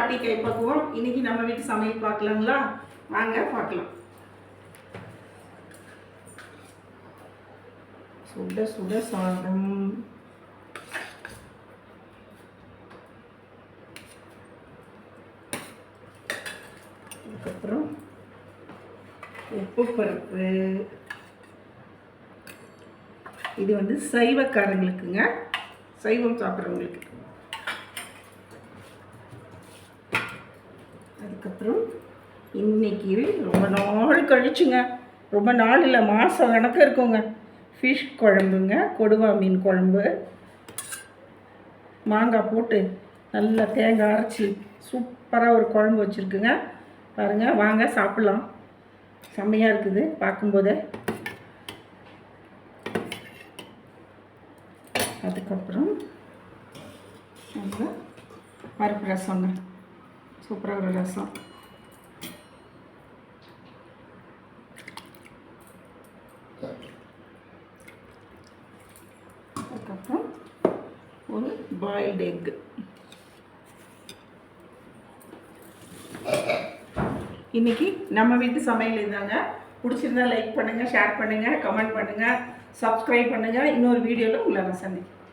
பாட்டி கைப்பக்குவோம். இன்னைக்கு நம்ம வீட்டு சமையல் பார்க்கலாங்களா? வாங்க பார்க்கலாம். சுட சுட சாதம், அதுக்கப்புறம் உப்பு பருப்பு. இது வந்து சைவக்காரங்களுக்குங்க, சைவம் சாப்பிட்றவங்களுக்கு. அதுக்கப்புறம் இன்னைக்கு ரொம்ப நாள் கழிச்சுங்க, ரொம்ப நாள் இல்லை, மாதம் கணக்கு இருக்குங்க, ஃபிஷ் குழம்புங்க. கொடுவா மீன் குழம்பு, மாங்காய் போட்டு நல்லா தேங்காய் அரைச்சி சூப்பராக ஒரு குழம்பு வச்சுருக்குங்க. பாருங்கள், வாங்க சாப்பிட்லாம். செம்மையாக இருக்குது பார்க்கும்போதே. அதுக்கப்புறம் நல்லா பருப்பு ரசங்க, சூப்பராக ஒரு ரசம். அதுக்கப்புறம் ஒரு பாயில்டு எக்கு. இன்றைக்கி நம்ம வீட்டு சமையல் இருந்தாங்க. பிடிச்சிருந்தா லைக் பண்ணுங்கள், ஷேர் பண்ணுங்கள், கமெண்ட் பண்ணுங்கள், சப்ஸ்கிரைப் பண்ணுங்கள். இன்னொரு வீடியோவில் உங்களை நான் சந்திக்கிறேன்.